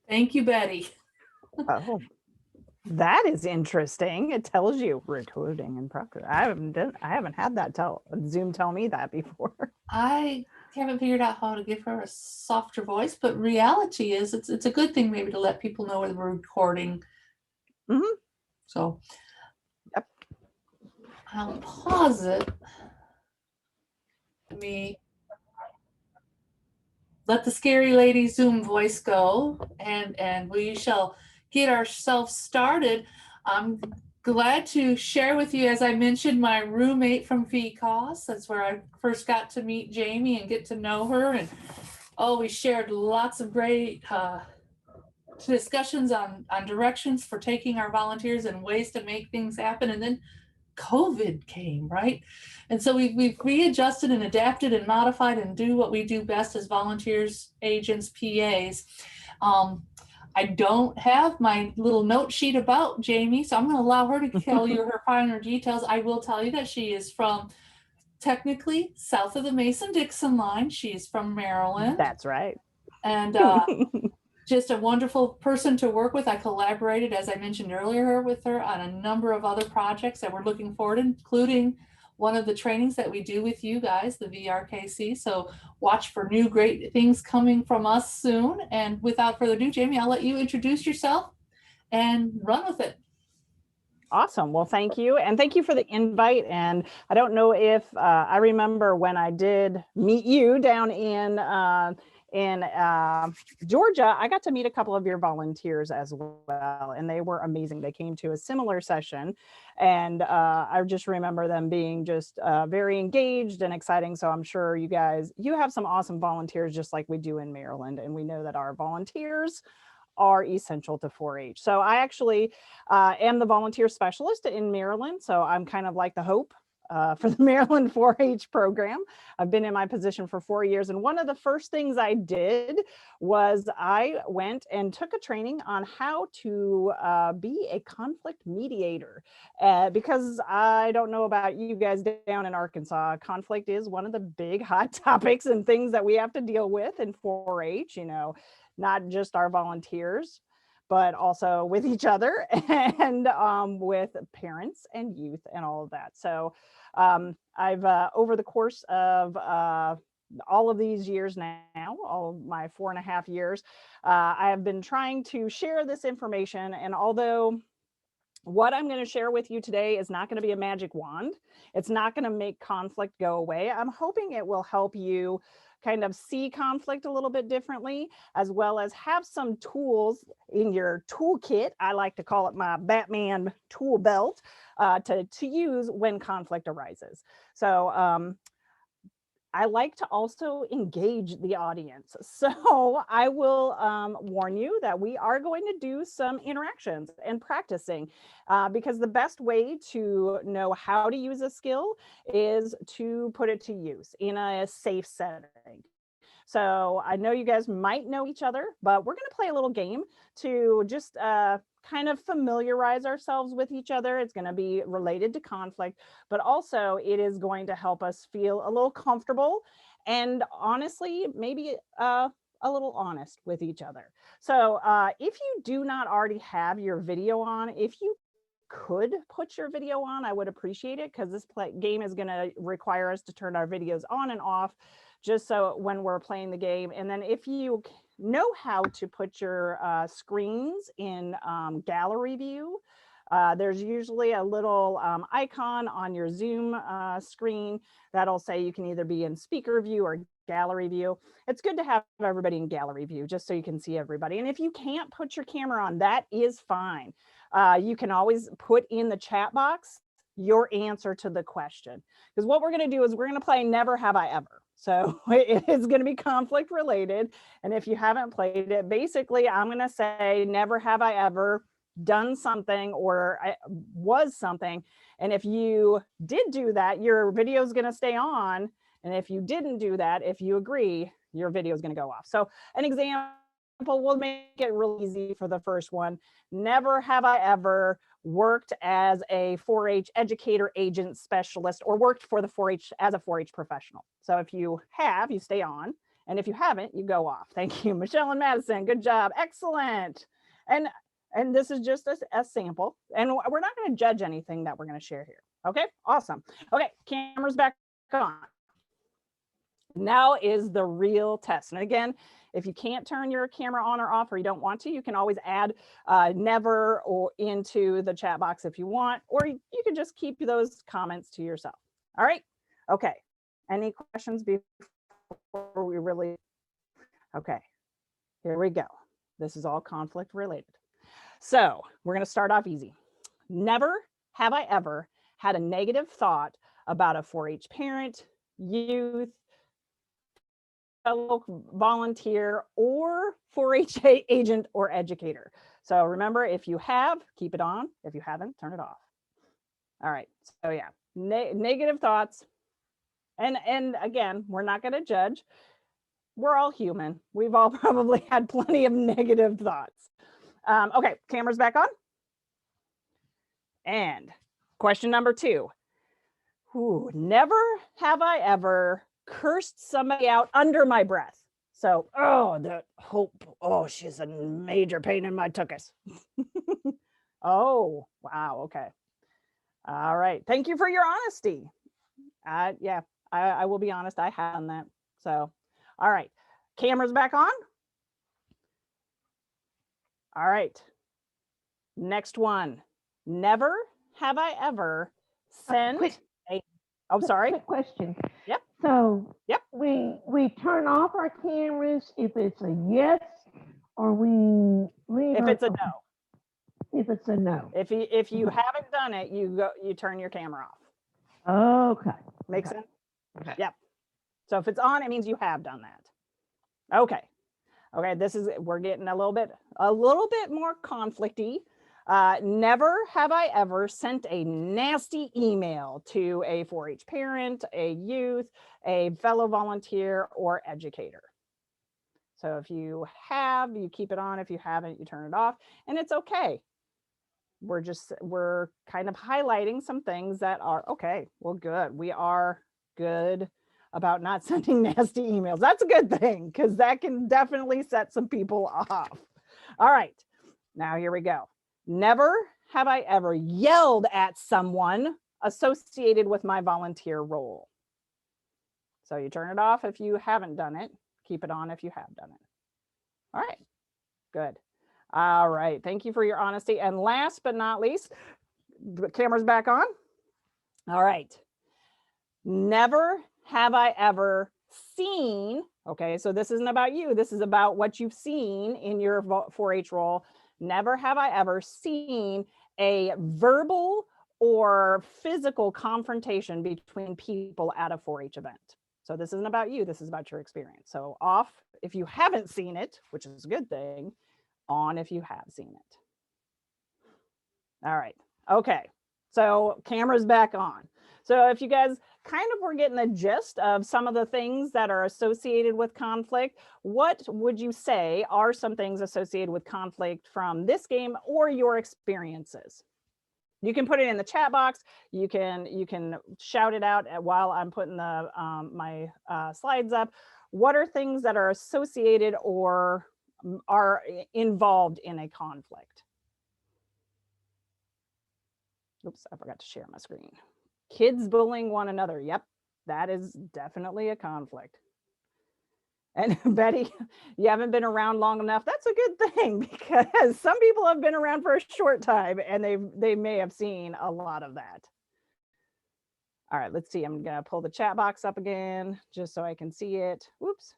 Thank you, Betty. Oh, that is interesting. It tells you recording in progress. I haven't had that Zoom tell me that before. I haven't figured out how to give her a softer voice, but reality is it's a good thing maybe to let people know when we're recording. Mm-hmm. So Yep. I'll pause it. Let the scary lady Zoom voice go, and we shall get ourselves started. I'm glad to share with you, as I mentioned, my roommate from VCOS. That's where I first got to meet Jamie and get to know her. And we shared lots of great discussions on directions for taking our volunteers and ways to make things happen. And then COVID came, right? And so we've readjusted and adapted and modified and do what we do best as volunteers, agents, PAs. I don't have my little note sheet about Jamie, so I'm going to allow her to tell you her finer details. I will tell you that she is from technically south of the Mason-Dixon line. She's from Maryland. That's right. And just a wonderful person to work with. I collaborated, as I mentioned earlier, with her on a number of other projects that we're looking forward to, including one of the trainings that we do with you guys, the VRKC. So watch for new great things coming from us soon. And without further ado, Jamie, I'll let you introduce yourself and run with it. Awesome. Well, thank you. And thank you for the invite. And I don't know if I remember when I did meet you down in Georgia, I got to meet a couple of your volunteers as well, and they were amazing. They came to a similar session, and I just remember them being just very engaged and exciting. So I'm sure you have some awesome volunteers just like we do in Maryland, and we know that our volunteers are essential to 4-H. So I actually am the volunteer specialist in Maryland. So I'm kind of like the hope for the Maryland 4-H program. I've been in my position for 4 years. And one of the first things I did was I went and took a training on how to be a conflict mediator. Because I don't know about you guys down in Arkansas, conflict is one of the big hot topics and things that we have to deal with in 4-H, not just our volunteers, but also with each other and with parents and youth and all of that. So I've over the course of all of these years now, all of my 4.5 years, I have been trying to share this information. And although what I'm going to share with you today is not going to be a magic wand, it's not going to make conflict go away. I'm hoping it will help you kind of see conflict a little bit differently, as well as have some tools in your toolkit. I like to call it my Batman tool belt to use when conflict arises. So I like to also engage the audience. So I will warn you that we are going to do some interactions and practicing because the best way to know how to use a skill is to put it to use in a safe setting. So I know you guys might know each other, but we're going to play a little game to just kind of familiarize ourselves with each other. It's going to be related to conflict, but also it is going to help us feel a little comfortable and honestly, maybe a little honest with each other. So if you do not already have your video on, if you could put your video on, I would appreciate it, because this game is going to require us to turn our videos on and off just so when we're playing the game. And then if you know how to put your screens in gallery view, there's usually a little icon on your Zoom screen that'll say you can either be in speaker view or gallery view. It's good to have everybody in gallery view just so you can see everybody. And if you can't put your camera on, that is fine. You can always put in the chat box your answer to the question, because what we're going to do is we're going to play Never Have I Ever. So it is going to be conflict related. And if you haven't played it, basically I'm going to say, never have I ever done something or was something. And if you did do that, your video is going to stay on. And if you didn't do that, if you agree, your video is going to go off. So an example, we'll make it real easy for the first one. Never have I ever worked as a 4-H educator, agent, specialist, or worked for the 4-H as a 4-H professional. So if you have, you stay on. And if you haven't, you go off. Thank you, Michelle and Madison. Good job. Excellent. And this is just a sample. And we're not going to judge anything that we're going to share here. Okay, awesome. Okay, cameras back on. Now is the real test. And again, if you can't turn your camera on or off, or you don't want to, you can always add never or into the chat box if you want, or you can just keep those comments to yourself. All right. Okay. Any questions before we really? Okay. Here we go. This is all conflict related. So we're going to start off easy. Never have I ever had a negative thought about a 4-H parent, youth, fellow volunteer, or 4-H agent or educator. So remember, if you have, keep it on. If you haven't, turn it off. All right. So yeah, negative thoughts. And again, we're not going to judge. We're all human. We've all probably had plenty of negative thoughts. Okay, cameras back on. And question number 2. Ooh, never have I ever cursed somebody out under my breath. So, oh, that hope. Oh, she's a major pain in my tuchus. Oh, wow. Okay. All right. Thank you for your honesty. Yeah, I will be honest. I have done that. So, all right. Cameras back on. All right. Next one. Never have I ever sent Oh, sorry. Quick question. Yep. So yep. We turn off our cameras if it's a yes, or we leave if it's a no. If it's a no. If you haven't done it, you turn your camera off. Okay. Make sense? Okay. Yep. So if it's on, it means you have done that. Okay. Okay, we're getting a little bit more conflicty. Never have I ever sent a nasty email to a 4-H parent, a youth, a fellow volunteer, or educator. So if you have, you keep it on. If you haven't, you turn it off. And it's okay. We're kind of highlighting some things that are okay. Well, good. We are good about not sending nasty emails. That's a good thing, because that can definitely set some people off. All right, now here we go. Never have I ever yelled at someone associated with my volunteer role. So you turn it off if you haven't done it. Keep it on if you have done it. All right, good. All right, thank you for your honesty. And last but not least, the camera's back on. All right. Never have I ever seen, okay, so this isn't about you. This is about what you've seen in your 4-H role. Never have I ever seen a verbal or physical confrontation between people at a 4-H event. So this isn't about you. This is about your experience. So off if you haven't seen it, which is a good thing. On if you have seen it. All right. Okay. So camera's back on. So if you guys kind of were getting the gist of some of the things that are associated with conflict, what would you say are some things associated with conflict from this game or your experiences? You can put it in the chat box. You can shout it out while I'm putting the my slides up. What are things that are associated or are involved in a conflict? Oops, I forgot to share my screen. Kids bullying one another. Yep, that is definitely a conflict. And Betty, you haven't been around long enough. That's a good thing, because some people have been around for a short time and they may have seen a lot of that. All right, let's see. I'm gonna pull the chat box up again just so I can see it. Whoops.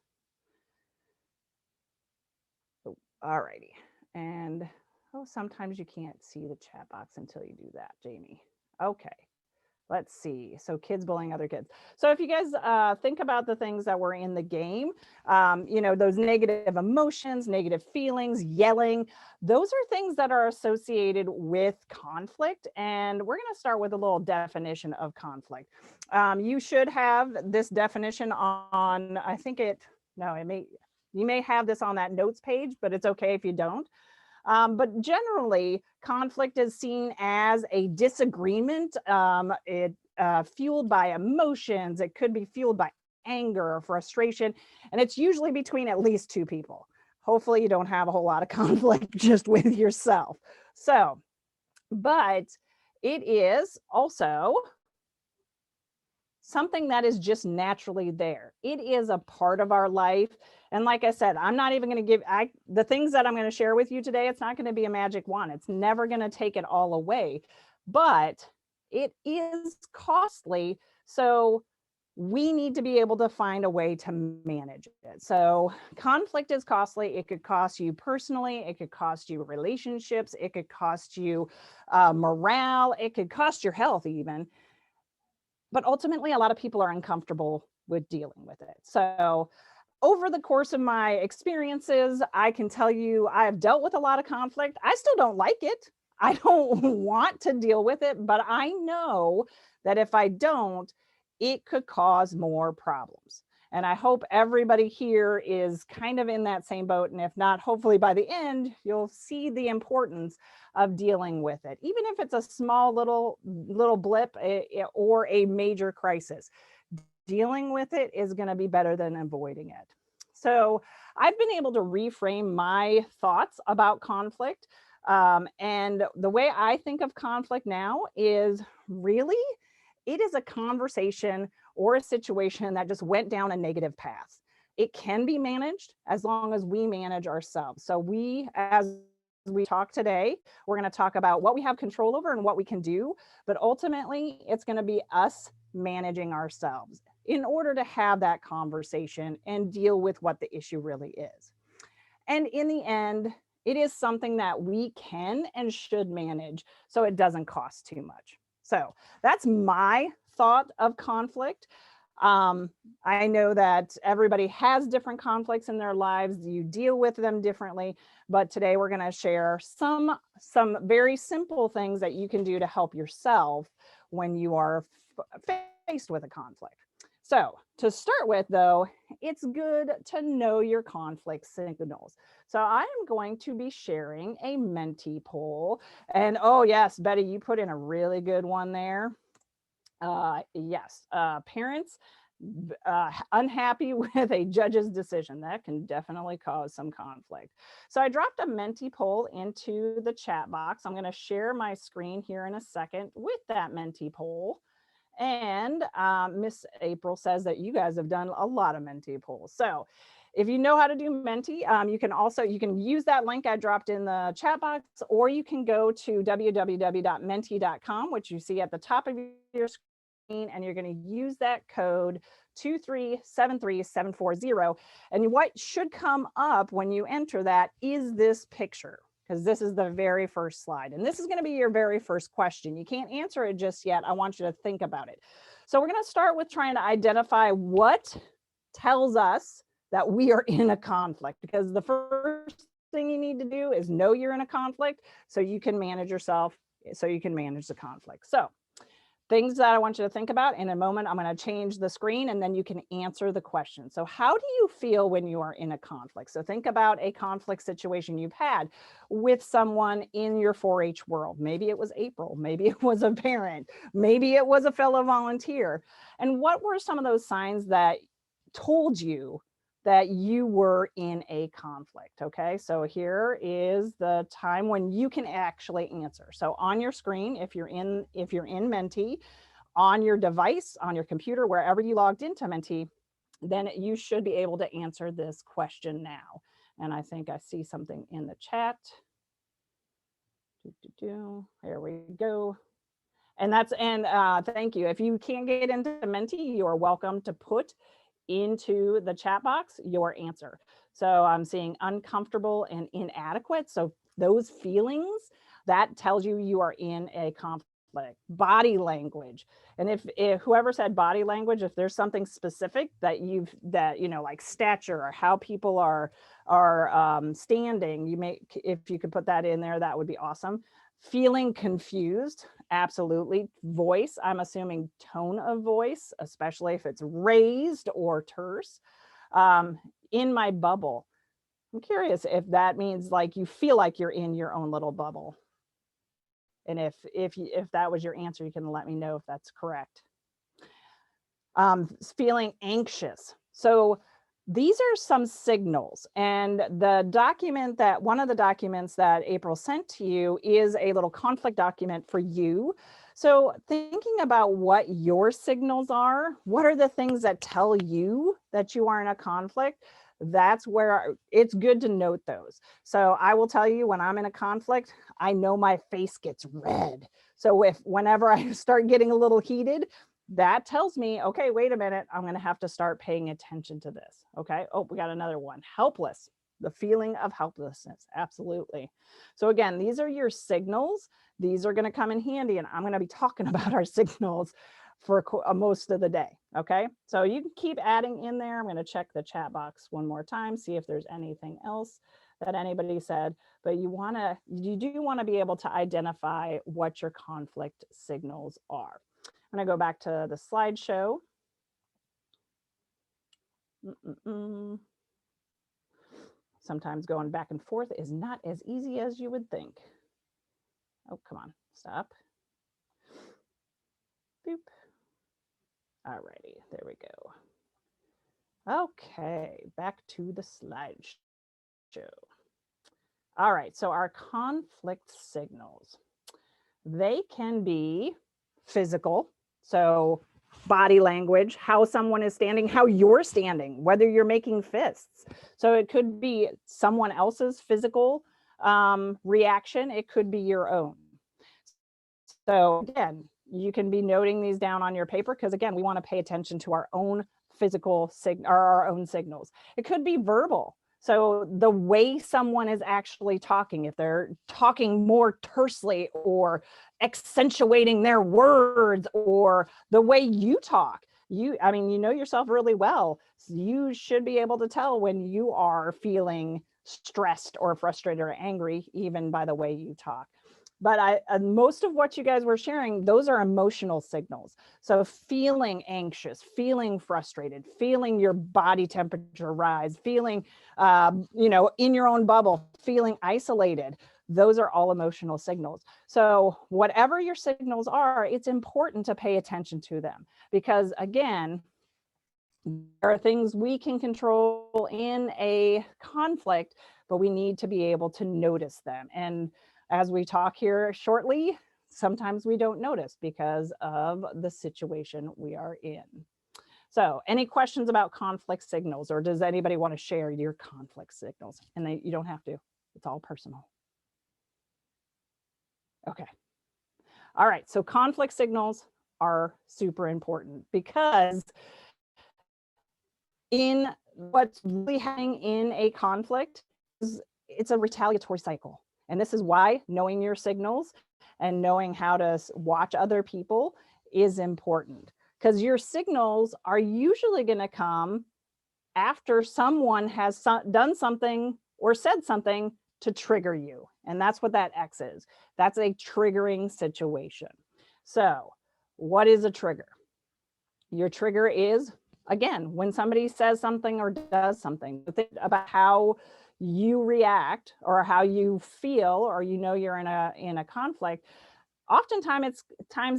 Oh, all righty. And oh, sometimes you can't see the chat box until you do that, Jamie. Okay. Let's see. So kids bullying other kids. So if you guys think about the things that were in the game, you know, those negative emotions, negative feelings, yelling, those are things that are associated with conflict. And we're going to start with a little definition of conflict. You should have this definition on, I think you may have this on that notes page, but it's okay if you don't. But generally, conflict is seen as a disagreement. Fueled by emotions. It could be fueled by anger or frustration. And it's usually between at least two people. Hopefully you don't have a whole lot of conflict just with yourself. So, but it is also something that is just naturally there. It is a part of our life. And like I said, I'm not even going to give the things that I'm going to share with you today. It's not going to be a magic wand. It's never going to take it all away, but it is costly. So we need to be able to find a way to manage it. So conflict is costly. It could cost you personally. It could cost you relationships. It could cost you morale. It could cost your health even. But ultimately, a lot of people are uncomfortable with dealing with it. So over the course of my experiences, I can tell you I've dealt with a lot of conflict. I still don't like it. I don't want to deal with it, but I know that if I don't, it could cause more problems. And I hope everybody here is kind of in that same boat. And if not, hopefully by the end, you'll see the importance of dealing with it, even if it's a small little blip or a major crisis. Dealing with it is going to be better than avoiding it. So I've been able to reframe my thoughts about conflict. And the way I think of conflict now is really, it is a conversation or a situation that just went down a negative path. It can be managed as long as we manage ourselves. So as we talk today, we're going to talk about what we have control over and what we can do, but ultimately it's going to be us managing ourselves in order to have that conversation and deal with what the issue really is. And in the end, it is something that we can and should manage so it doesn't cost too much. So that's my thought of conflict. I know that everybody has different conflicts in their lives. You deal with them differently, but today we're going to share some very simple things that you can do to help yourself when you are faced with a conflict. So to start with, though, it's good to know your conflict signals. So I am going to be sharing a Mentee poll. And oh yes, Betty, you put in a really good one there. Yes, parents unhappy with a judge's decision. That can definitely cause some conflict. So I dropped a Mentee poll into the chat box. I'm going to share my screen here in a second with that Mentee poll. And Miss April says that you guys have done a lot of Mentee polls. So if you know how to do Mentee, you can use that link I dropped in the chat box, or you can go to www.mentee.com, which you see at the top of your screen, and you're going to use that code 2373740. And what should come up when you enter that is this picture, because this is the very first slide. And this is going to be your very first question. You can't answer it just yet. I want you to think about it. So we're going to start with trying to identify what tells us that we are in a conflict, because the first thing you need to do is know you're in a conflict so you can manage yourself, so you can manage the conflict. So things that I want you to think about. In a moment, I'm going to change the screen and then you can answer the question. So how do you feel when you are in a conflict? So think about a conflict situation you've had with someone in your 4-H world. Maybe it was April, maybe it was a parent, maybe it was a fellow volunteer. And what were some of those signs that told you that you were in a conflict? Okay, so here is the time when you can actually answer. So on your screen, if you're in Mentee, on your device, on your computer, wherever you logged into Mentee, then you should be able to answer this question now. And I think I see something in the chat. There we go. And thank you. If you can't get into Mentee, you are welcome to put into the chat box your answer. So I'm seeing uncomfortable and inadequate. So those feelings, that tells you you are in a conflict. Body language. And if whoever said body language, if there's something specific that like stature or how people are standing, if you could put that in there, that would be awesome. Feeling confused, absolutely. Voice, I'm assuming tone of voice, especially if it's raised or terse. In my bubble, I'm curious if that means like you feel like you're in your own little bubble. And if that was your answer, you can let me know if that's correct. feeling anxious. So these are some signals, and the document that one of the documents that April sent to you is a little conflict document for you. So thinking about what your signals are, what are the things that tell you that you are in a conflict? That's where it's good to note those. So I will tell you, when I'm in a conflict, I know my face gets red. So whenever I start getting a little heated, that tells me, okay, wait a minute, I'm going to have to start paying attention to this. Okay. Oh, we got another one. Helpless, the feeling of helplessness. Absolutely. So again, these are your signals. These are going to come in handy, and I'm going to be talking about our signals for most of the day. Okay. So you can keep adding in there. I'm going to check the chat box one more time, see if there's anything else that anybody said, but you do want to be able to identify what your conflict signals are. I'm going to go back to the slideshow. Sometimes going back and forth is not as easy as you would think. Oh, come on, stop. Boop. All righty, there we go. Okay, back to the slideshow. All right, so our conflict signals, they can be physical. So body language, how someone is standing, how you're standing, whether you're making fists. So it could be someone else's physical reaction. It could be your own. So again, you can be noting these down on your paper, because again, we want to pay attention to our own physical or our own signals. It could be verbal. So the way someone is actually talking, if they're talking more tersely or accentuating their words, or the way you talk, you know yourself really well. So you should be able to tell when you are feeling stressed or frustrated or angry, even by the way you talk. But most of what you guys were sharing, those are emotional signals. So feeling anxious, feeling frustrated, feeling your body temperature rise, feeling, in your own bubble, feeling isolated. Those are all emotional signals. So whatever your signals are, it's important to pay attention to them, because again, there are things we can control in a conflict, but we need to be able to notice them. And as we talk here shortly, sometimes we don't notice because of the situation we are in. So any questions about conflict signals, or does anybody want to share your conflict signals? And you don't have to, it's all personal. Okay. All right, so conflict signals are super important, because in what's really happening in a conflict is it's a retaliatory cycle. And this is why knowing your signals and knowing how to watch other people is important, because your signals are usually going to come after someone has done something or said something to trigger you. And that's what that X is. That's a triggering situation. So what is a trigger? Your trigger is, again, when somebody says something or does something. Think about how you react or how you feel, or you're in a conflict. Oftentimes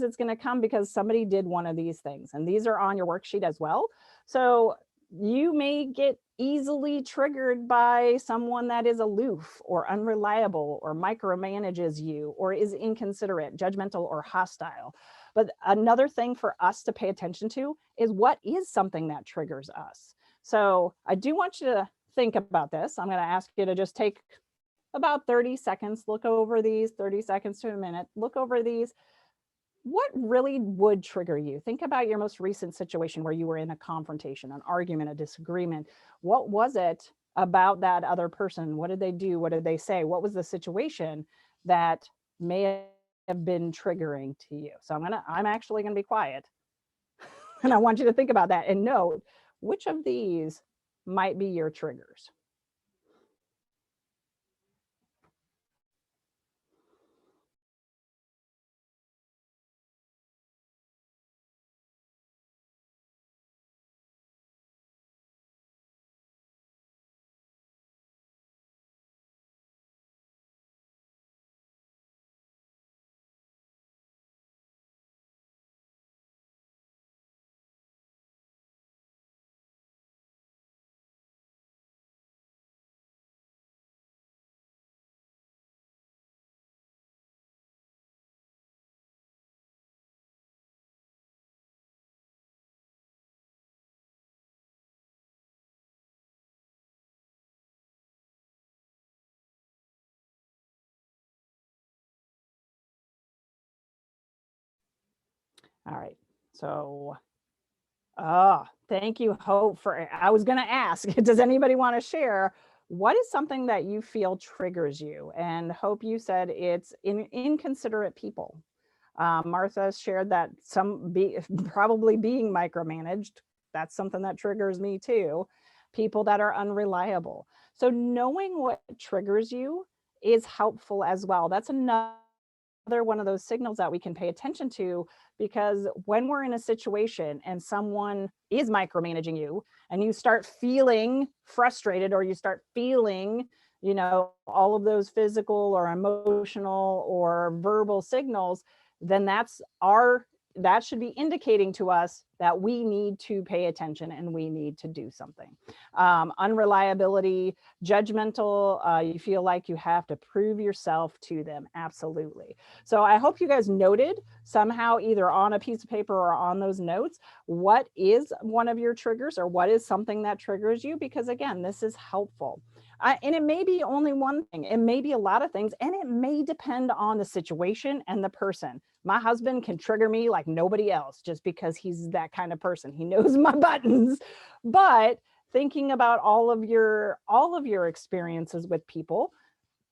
it's going to come because somebody did one of these things, and these are on your worksheet as well. So you may get easily triggered by someone that is aloof or unreliable or micromanages you or is inconsiderate, judgmental, or hostile. But another thing for us to pay attention to is what is something that triggers us. So I do want you to think about this. I'm going to ask you to just take about 30 seconds, look over these, 30 seconds to a minute, look over these. What really would trigger you? Think about your most recent situation where you were in a confrontation, an argument, a disagreement. What was it about that other person? What did they do? What did they say? What was the situation that may have been triggering to you? So I'm actually going to be quiet. And I want you to think about that and note which of these might be your triggers. All right. So, thank you, Hope, for, I was going to ask, does anybody want to share what is something that you feel triggers you? And Hope, you said it's inconsiderate people. Martha shared that probably being micromanaged, that's something that triggers me too. People that are unreliable. So knowing what triggers you is helpful as well. That's another one of those signals that we can pay attention to, because when we're in a situation and someone is micromanaging you and you start feeling frustrated, or you start feeling, all of those physical or emotional or verbal signals, then that should be indicating to us that we need to pay attention and we need to do something. Unreliability, judgmental, you feel like you have to prove yourself to them. Absolutely. So I hope you guys noted somehow, either on a piece of paper or on those notes, what is one of your triggers, or what is something that triggers you, because again, this is helpful. And it may be only one thing, it may be a lot of things, and it may depend on the situation and the person. My husband can trigger me like nobody else, just because he's that kind of person. He knows my buttons. But thinking about all of your experiences with people,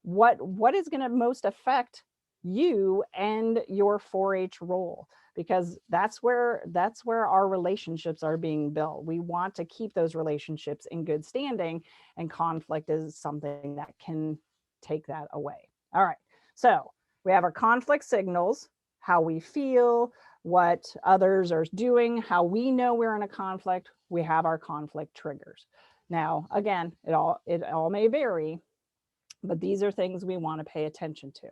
what is going to most affect you and your 4-H role, because that's where our relationships are being built. We want to keep those relationships in good standing, and conflict is something that can take that away. All right, so we have our conflict signals, how we feel, what others are doing, how we know we're in a conflict. We have our conflict triggers. Now, again, it all may vary, but these are things we want to pay attention to,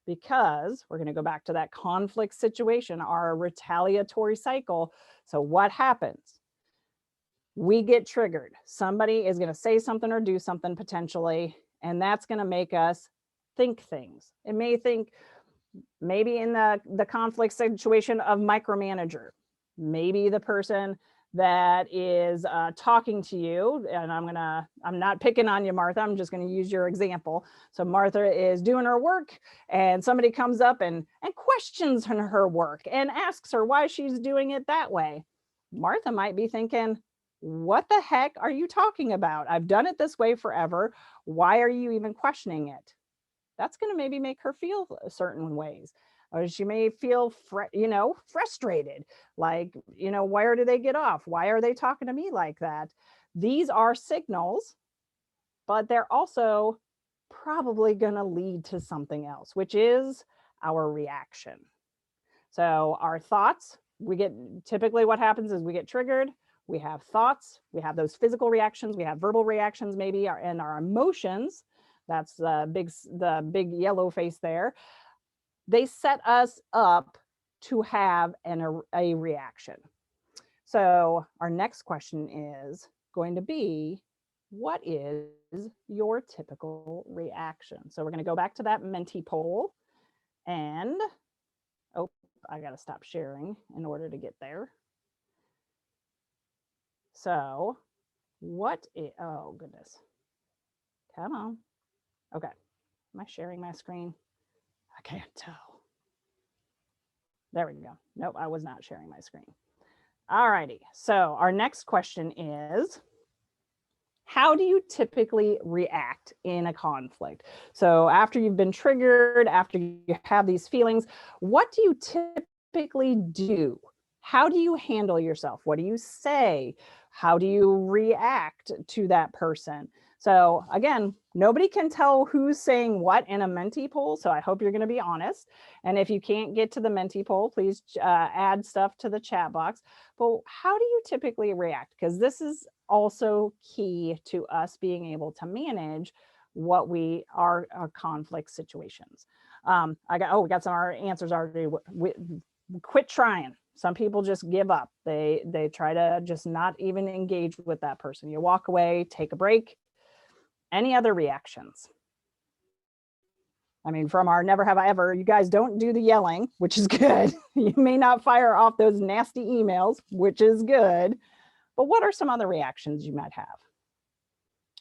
because we're going to go back to that conflict situation, our retaliatory cycle. So what happens? We get triggered. Somebody is going to say something or do something potentially, and that's going to make us think things. It may think, maybe in the conflict situation of micromanager, maybe the person that is talking to you, and I'm not picking on you, Martha, I'm just going to use your example. So Martha is doing her work, and somebody comes up and questions her work and asks her why she's doing it that way. Martha might be thinking, what the heck are you talking about? I've done it this way forever. Why are you even questioning it? That's going to maybe make her feel certain ways. Or she may feel, frustrated. Like, where do they get off? Why are they talking to me like that? These are signals, but they're also probably going to lead to something else, which is our reaction. So our thoughts, typically what happens is we get triggered. We have thoughts, we have those physical reactions, we have verbal reactions, maybe, and our emotions. That's the big yellow face there. They set us up to have a reaction. So our next question is going to be, what is your typical reaction? So we're going to go back to that Mentee Poll, and I got to stop sharing in order to get there. So oh goodness, come on. Okay, am I sharing my screen? I can't tell. There we go. Nope, I was not sharing my screen. All righty, so our next question is, how do you typically react in a conflict? So after you've been triggered, after you have these feelings, what do you typically do? How do you handle yourself? What do you say? How do you react to that person? So again, nobody can tell who's saying what in a Mentee Poll, so I hope you're going to be honest. And if you can't get to the Mentee Poll, please add stuff to the chat box. But how do you typically react? Because this is also key to us being able to manage what our conflict situations. We got some of our answers already. Quit trying. Some people just give up. They try to just not even engage with that person. You walk away, take a break. Any other reactions? I mean, from our never have I ever, you guys don't do the yelling, which is good. You may not fire off those nasty emails, which is good. But what are some other reactions you might have?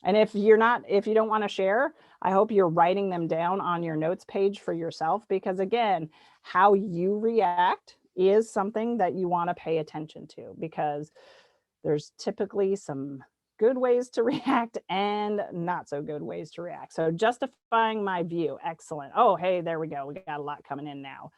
And if you don't want to share, I hope you're writing them down on your notes page for yourself, because again, how you react is something that you want to pay attention to, because there's typically some good ways to react and not so good ways to react. So justifying my view, excellent. Oh, hey, there we go. We got a lot coming in now.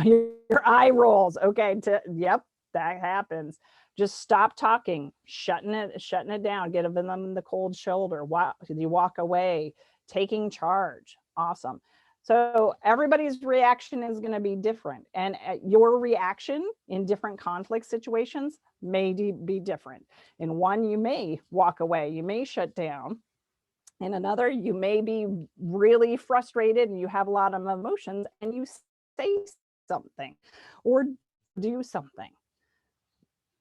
Your eye rolls. Okay, yep, that happens. Just stop talking, shutting it down, giving them the cold shoulder. You walk away, taking charge. Awesome. So everybody's reaction is going to be different, and your reaction in different conflict situations may be different. In one, you may walk away, you may shut down. In another, you may be really frustrated and you have a lot of emotions and you say something or do something.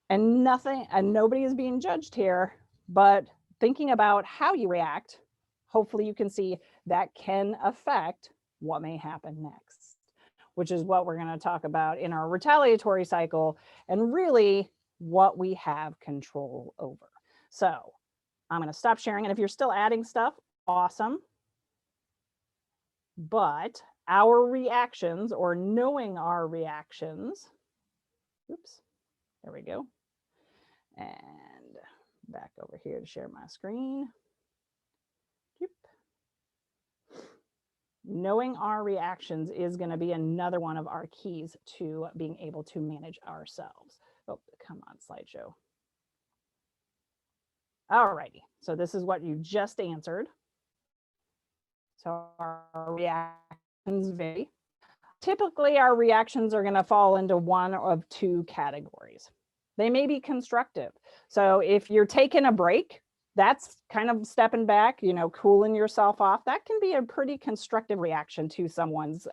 And nobody is being judged here, but thinking about how you react, hopefully you can see that can affect what may happen next, which is what we're going to talk about in our retaliatory cycle, and really what we have control over. So I'm going to stop sharing, and if you're still adding stuff, awesome. But our reactions, or knowing our reactions, oops, there we go. And back over here to share my screen. Knowing our reactions is going to be another one of our keys to being able to manage ourselves. Oh, come on, slideshow. All righty, so this is what you just answered. So our reactions vary. Typically, our reactions are going to fall into one of two categories. They may be constructive. So if you're taking a break, that's kind of stepping back, cooling yourself off. That can be a pretty constructive reaction to someone's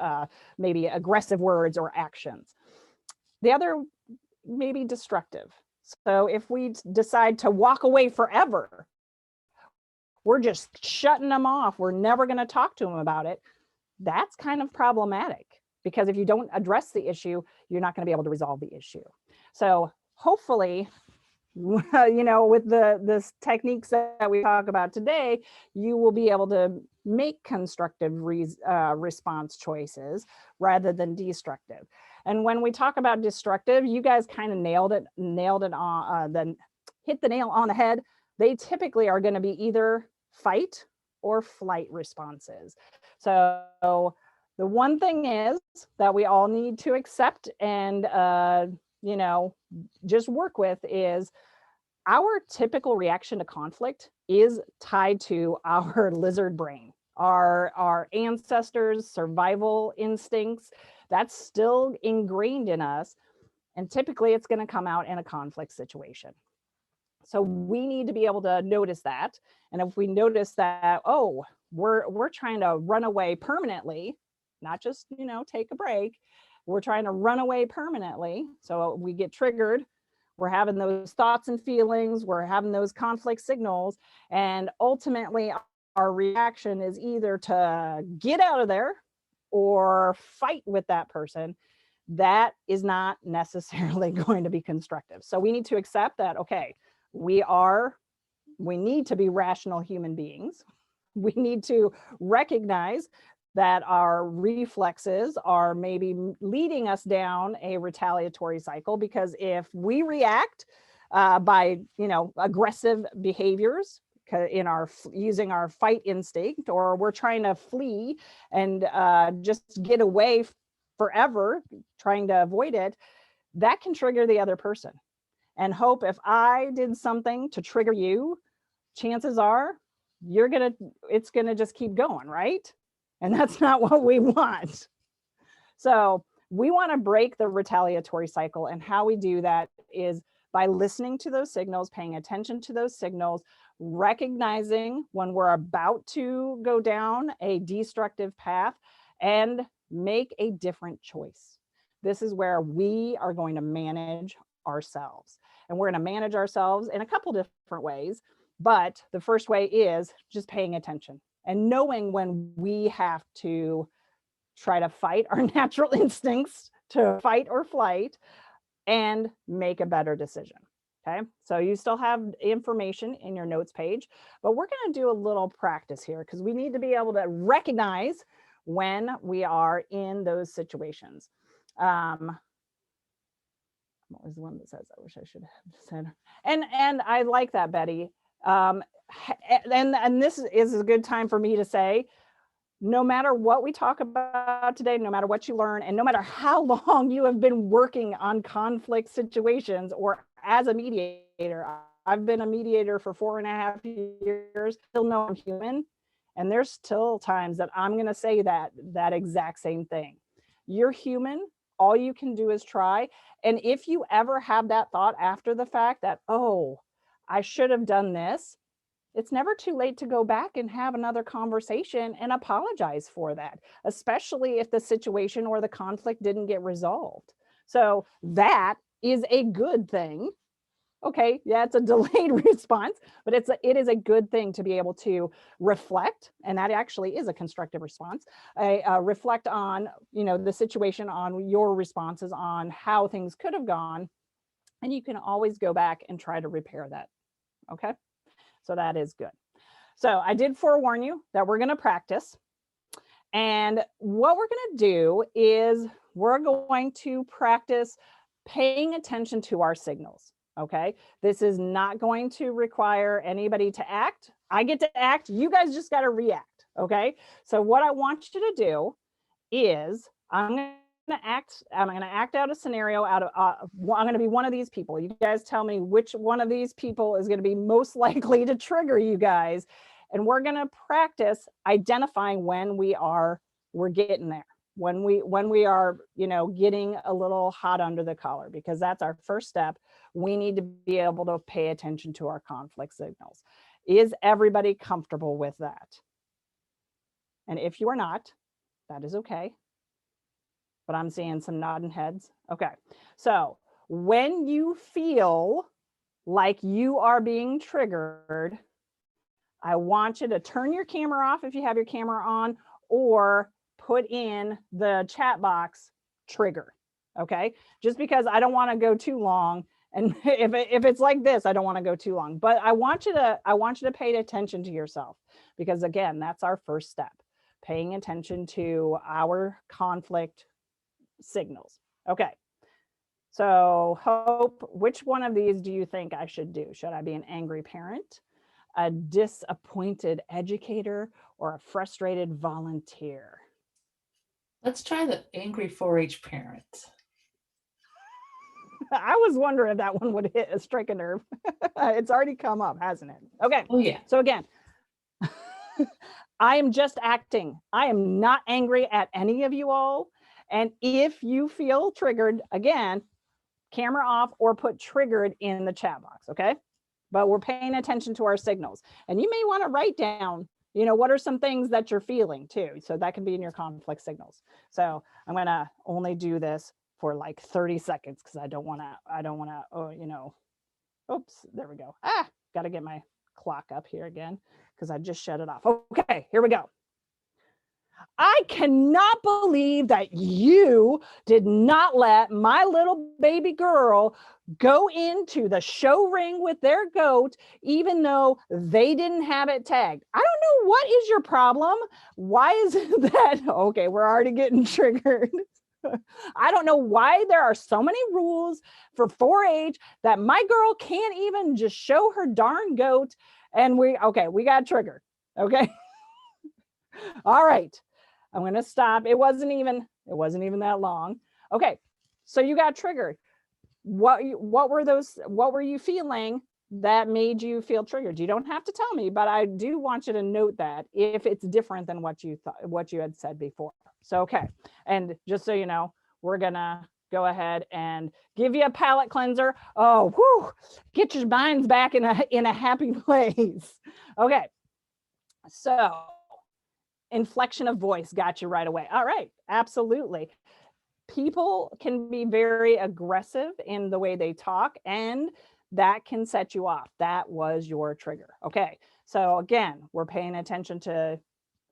maybe aggressive words or actions. The other may be destructive. So if we decide to walk away forever, we're just shutting them off, we're never going to talk to them about it, that's kind of problematic, because if you don't address the issue, you're not going to be able to resolve the issue. So hopefully, with the techniques that we talk about today, you will be able to make constructive response choices rather than destructive. And when we talk about destructive, you guys kind of nailed it on, then hit the nail on the head. They typically are going to be either fight or flight responses. So the one thing is that we all need to accept and just work with is our typical reaction to conflict is tied to our lizard brain, our ancestors' survival instincts. That's still ingrained in us. And typically it's going to come out in a conflict situation. So we need to be able to notice that. And if we notice that, oh, we're trying to run away permanently, not just, take a break, we're trying to run away permanently. So we get triggered. We're having those thoughts and feelings, we're having those conflict signals, and ultimately our reaction is either to get out of there or fight with that person. That is not necessarily going to be constructive. So we need to accept that, okay, we need to be rational human beings. We need to recognize that our reflexes are maybe leading us down a retaliatory cycle, because if we react by aggressive behaviors using our fight instinct, or we're trying to flee and just get away forever, trying to avoid it, that can trigger the other person. And hope, if I did something to trigger you, chances are it's gonna just keep going, right? And that's not what we want. So we want to break the retaliatory cycle. And how we do that is by listening to those signals, paying attention to those signals, recognizing when we're about to go down a destructive path, and make a different choice. This is where we are going to manage ourselves. And we're going to manage ourselves in a couple different ways. But the first way is just paying attention and knowing when we have to try to fight our natural instincts to fight or flight and make a better decision. Okay, so you still have information in your notes page, but we're going to do a little practice here, because we need to be able to recognize when we are in those situations. What was the one that says, I wish I should have said, and I like that, Betty. And this is a good time for me to say, no matter what we talk about today, no matter what you learn, and no matter how long you have been working on conflict situations or as a mediator, I've been a mediator for 4.5 years, still know I'm human. And there's still times that I'm going to say that exact same thing. You're human. All you can do is try. And if you ever have that thought after the fact that, oh, I should have done this, it's never too late to go back and have another conversation and apologize for that, especially if the situation or the conflict didn't get resolved. So that is a good thing. Okay, yeah, it's a delayed response, but it is a good thing to be able to reflect, and that actually is a constructive response. Reflect on, the situation, on your responses, on how things could have gone, and you can always go back and try to repair that. Okay, so that is good. So I did forewarn you that we're going to practice, and what we're going to do is we're going to practice paying attention to our signals. Okay, this is not going to require anybody to act. I get to act. You guys just got to react. Okay, so what I want you to do is I'm going to act out a scenario out of, I'm going to be one of these people. You guys tell me which one of these people is going to be most likely to trigger you guys. And we're going to practice identifying when we're getting there. When we are, getting a little hot under the collar, because that's our first step. We need to be able to pay attention to our conflict signals. Is everybody comfortable with that? And if you are not, that is okay. But I'm seeing some nodding heads. Okay. So when you feel like you are being triggered, I want you to turn your camera off if you have your camera on, or put in the chat box trigger. Okay, just because I don't want to go too long, and if it's like this, I don't want to go too long, but I want you to pay attention to yourself, because again, that's our first step, paying attention to our conflict signals. Okay, so Hope, which one of these do you think I should do? Should I be an angry parent, a disappointed educator, or a frustrated volunteer? Let's try the angry 4-H parent. I was wondering if that one would strike a nerve. It's already come up, hasn't it? Okay. Oh yeah. So again, I am just acting. I am not angry at any of you all. And if you feel triggered, again, camera off or put triggered in the chat box, okay? But we're paying attention to our signals. And you may want to write down, what are some things that you're feeling too? So that can be in your conflict signals. So I'm going to only do this for like 30 seconds because I don't want to, oops, there we go. Got to get my clock up here again because I just shut it off. Okay, here we go. I cannot believe that you did not let my little baby girl go into the show ring with their goat, even though they didn't have it tagged. I don't know, what is your problem? Why is that? Okay, we're already getting triggered. I don't know why there are so many rules for 4-H that my girl can't even just show her darn goat. And we got triggered. Okay. All right. I'm going to stop. It wasn't even that long. Okay. So you got triggered. What were you feeling that made you feel triggered? You don't have to tell me, but I do want you to note that if it's different than what you had said before. So, okay. And just so you know, we're going to go ahead and give you a palate cleanser. Oh, whew, get your minds back in a happy place. Okay. So, inflection of voice got you right away. All right, absolutely. People can be very aggressive in the way they talk, and that can set you off. That was your trigger. Okay, so again, we're paying attention to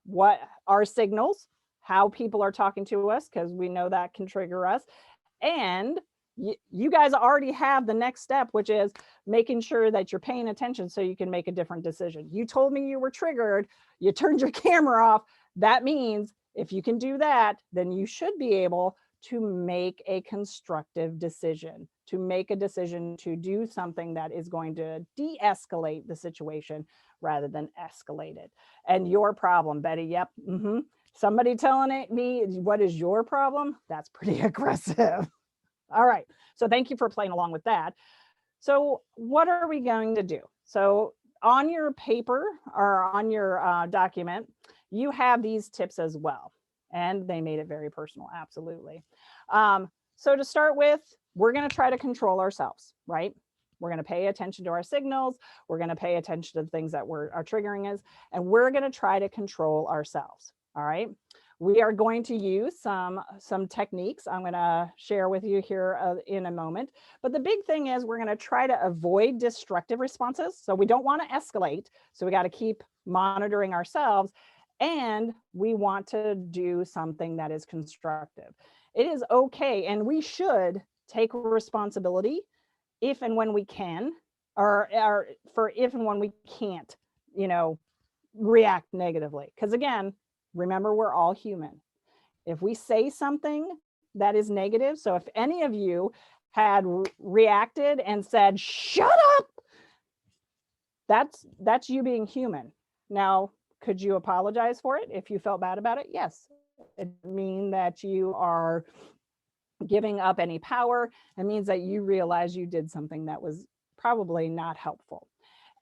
what our signals, how people are talking to us, because we know that can trigger us. And you guys already have the next step, which is making sure that you're paying attention so you can make a different decision. You told me you were triggered, you turned your camera off. That means if you can do that, then you should be able to make a constructive decision, to make a decision to do something that is going to de-escalate the situation rather than escalate it. And your problem, Betty, yep. Somebody telling me what is your problem? That's pretty aggressive. All right, so thank you for playing along with that. So what are we going to do? So on your paper or on your document, you have these tips as well. And they made it very personal, absolutely. So to start with, we're going to try to control ourselves, right? We're going to pay attention to our signals. We're going to pay attention to the things that are triggering us, and we're going to try to control ourselves, all right? We are going to use some techniques I'm going to share with you here in a moment. But the big thing is we're going to try to avoid destructive responses. So we don't want to escalate. So we got to keep monitoring ourselves. And we want to do something that is constructive. It is okay, and we should take responsibility if and when we can, or for if and when we can't, react negatively. Because again, remember, we're all human. If we say something that is negative, so if any of you had reacted and said, "Shut up," that's you being human. Now, could you apologize for it if you felt bad about it? Yes. It means that you are giving up any power. It means that you realize you did something that was probably not helpful.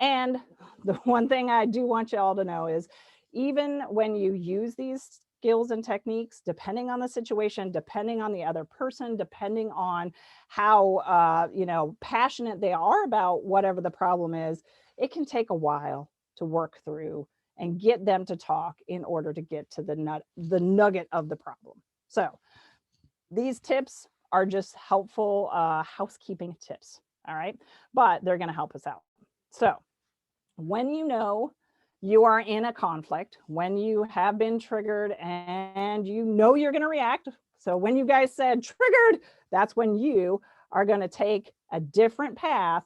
And the one thing I do want you all to know is, even when you use these skills and techniques, depending on the situation, depending on the other person, depending on how passionate they are about whatever the problem is, it can take a while to work through and get them to talk in order to get to the nugget of the problem. So these tips are just helpful housekeeping tips, all right? But they're going to help us out. So when you know you are in a conflict, when you have been triggered and you know you're going to react, so when you guys said triggered, that's when you are going to take a different path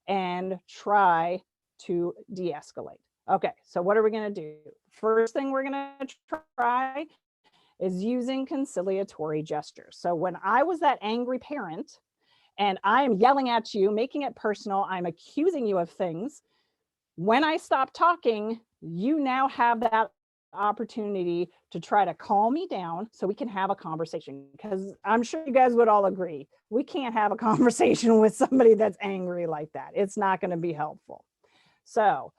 and try to de-escalate. Okay, so what are we going to do? First thing we're going to try is using conciliatory gestures. So when I was that angry parent and I'm yelling at you, making it personal, I'm accusing you of things, when I stop talking, you now have that opportunity to try to calm me down so we can have a conversation, because I'm sure you guys would all agree, we can't have a conversation with somebody that's angry like that. It's not going to be helpful. So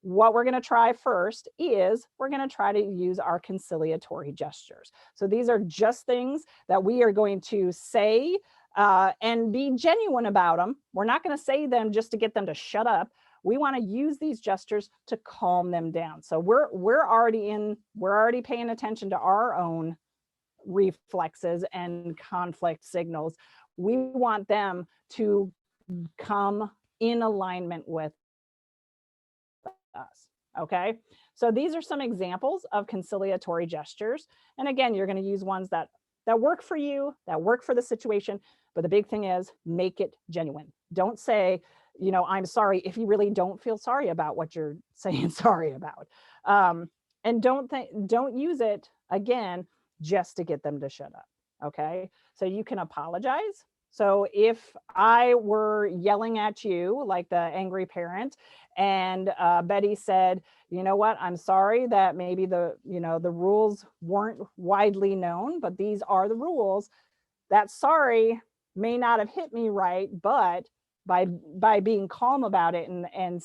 what we're going to try first is we're going to try to use our conciliatory gestures. So these are just things that we are going to say and be genuine about them. We're not going to say them just to get them to shut up. We want to use these gestures to calm them down. So we're already paying attention to our own reflexes and conflict signals. We want them to come in alignment with us. Okay, so these are some examples of conciliatory gestures. And again, you're going to use ones that work for you, that work for the situation. But the big thing is, make it genuine. Don't say, I'm sorry, if you really don't feel sorry about what you're saying sorry about. And don't use it again just to get them to shut up. Okay, so you can apologize. So if I were yelling at you like the angry parent, and Betty said, "You know what, I'm sorry that maybe the rules weren't widely known, but these are the rules. That sorry may not have hit me right, but by being calm about it and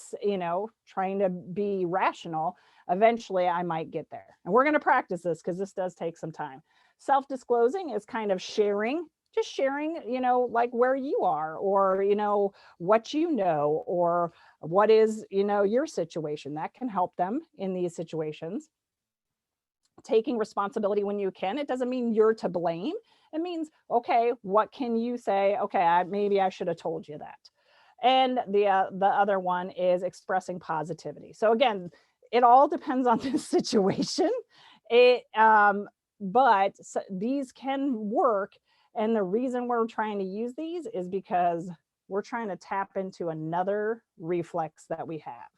trying to be rational, eventually I might get there." And we're going to practice this because this does take some time. Self-disclosing is kind of sharing, just sharing, like where you are, or, what or what is, your situation. That can help them in these situations. Taking responsibility when you can. It doesn't mean you're to blame. It means, okay, what can you say? Okay, maybe I should have told you that. And the other one is expressing positivity. So again, it all depends on the situation. But these can work. And the reason we're trying to use these is because we're trying to tap into another reflex that we have.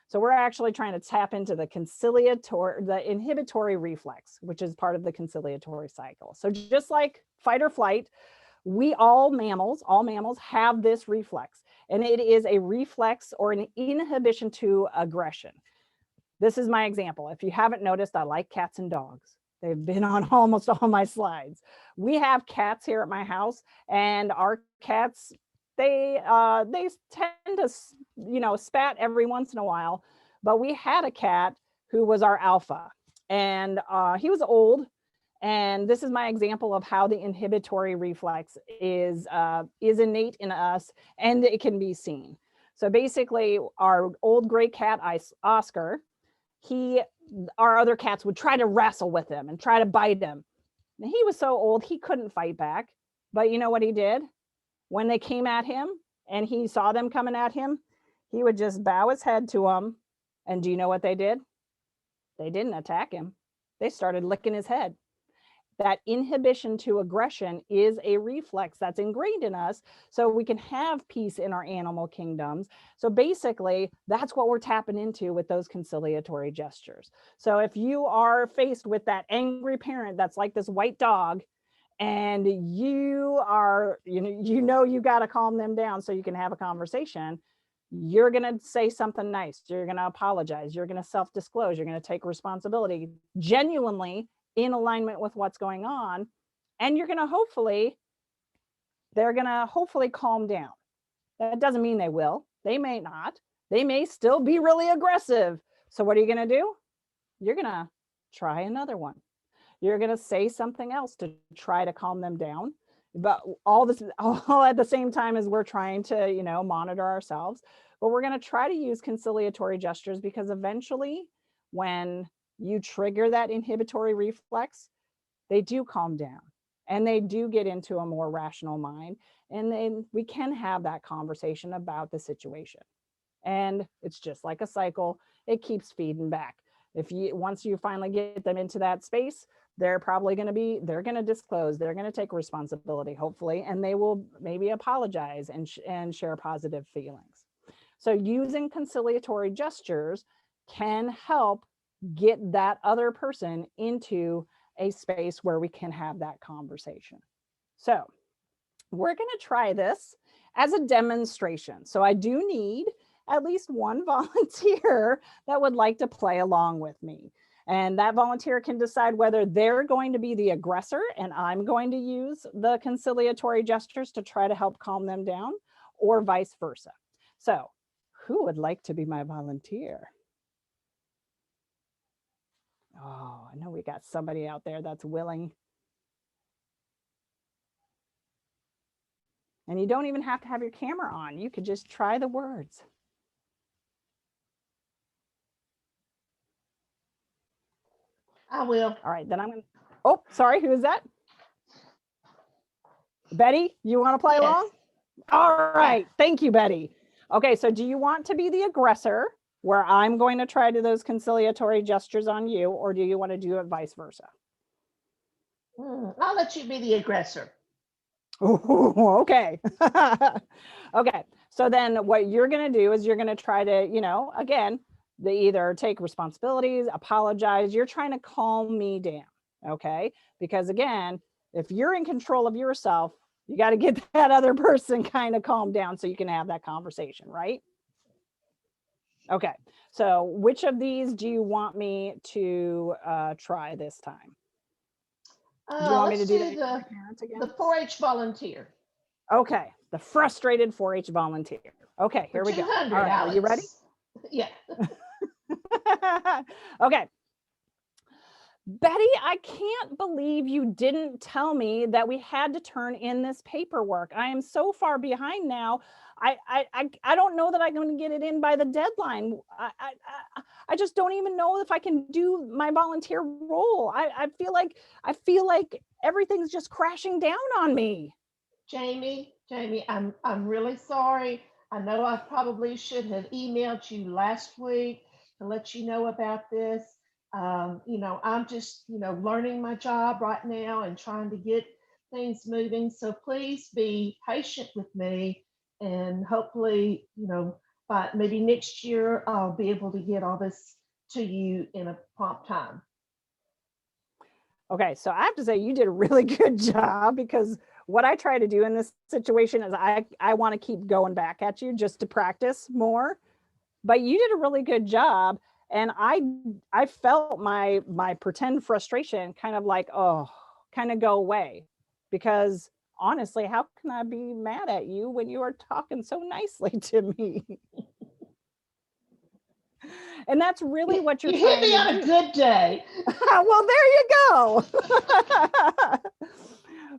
So we're actually trying to tap into the inhibitory reflex, which is part of the conciliatory cycle. So just like fight or flight, all mammals have this reflex, and it is a reflex or an inhibition to aggression. This is my example. If you haven't noticed, I like cats and dogs. They've been on almost all my slides. We have cats here at my house, and our cats, they tend to, spat every once in a while. But we had a cat who was our alpha, and he was old. And this is my example of how the inhibitory reflex is innate in us, and it can be seen. So basically, our old gray cat, Oscar, our other cats would try to wrestle with him and try to bite him. And he was so old, he couldn't fight back. But you know what he did? When they came at him and he saw them coming at him, he would just bow his head to them. And do you know what they did? They didn't attack him. They started licking his head. That inhibition to aggression is a reflex that's ingrained in us, so we can have peace in our animal kingdoms. So basically, that's what we're tapping into with those conciliatory gestures. So if you are faced with that angry parent that's like this white dog, and you got to calm them down so you can have a conversation, you're going to say something nice. You're going to apologize. You're going to self-disclose. You're going to take responsibility genuinely in alignment with what's going on. And they're going to hopefully calm down. That doesn't mean they will. They may not. They may still be really aggressive. So what are you going to do? You're going to try another one. You're going to say something else to try to calm them down. But all at the same time as we're trying to, monitor ourselves. But we're going to try to use conciliatory gestures, because eventually when you trigger that inhibitory reflex, they do calm down and they do get into a more rational mind. And then we can have that conversation about the situation. And it's just like a cycle. It keeps feeding back. Once you finally get them into that space, they're going to disclose, they're going to take responsibility, hopefully, and they will maybe apologize and share positive feelings. So using conciliatory gestures can help get that other person into a space where we can have that conversation. So we're going to try this as a demonstration. So I do need at least one volunteer that would like to play along with me. And that volunteer can decide whether they're going to be the aggressor and I'm going to use the conciliatory gestures to try to help calm them down, or vice versa. So who would like to be my volunteer? Oh, I know we got somebody out there that's willing. And you don't even have to have your camera on. You could just try the words. I will. All right, then I'm going to, oh, sorry, who is that? Betty, you want to play along? All right, thank you, Betty. Okay, so do you want to be the aggressor, where I'm going to try to those conciliatory gestures on you, or do you want to do it vice versa? I'll let you be the aggressor. Ooh, okay. Okay, so then what you're going to do is you're going to try to, again, they either take responsibilities, apologize. You're trying to calm me down, okay? Because again, if you're in control of yourself, you got to get that other person kind of calmed down so you can have that conversation, right? Okay, so which of these do you want me to try this time? Do you want me to do the 4-H volunteer? Okay, the frustrated 4-H volunteer. Okay, here we go. All right, are you ready? Yeah. Okay. Betty, I can't believe you didn't tell me that we had to turn in this paperwork. I am so far behind now. I don't know that I'm going to get it in by the deadline. I just don't even know if I can do my volunteer role. I feel like everything's just crashing down on me. Jamie, I'm really sorry. I know I probably should have emailed you last week to let you know about this. I'm just, learning my job right now and trying to get things moving. So please be patient with me, and hopefully, but maybe next year I'll be able to get all this to you in a prompt time. Okay, so I have to say you did a really good job, because what I try to do in this situation is I want to keep going back at you just to practice more. But you did a really good job, and I felt my pretend frustration kind of like, oh, kind of go away, because honestly, how can I be mad at you when you are talking so nicely to me? And that's really what you're You hit trying me to on do. a good day. Well, there you go.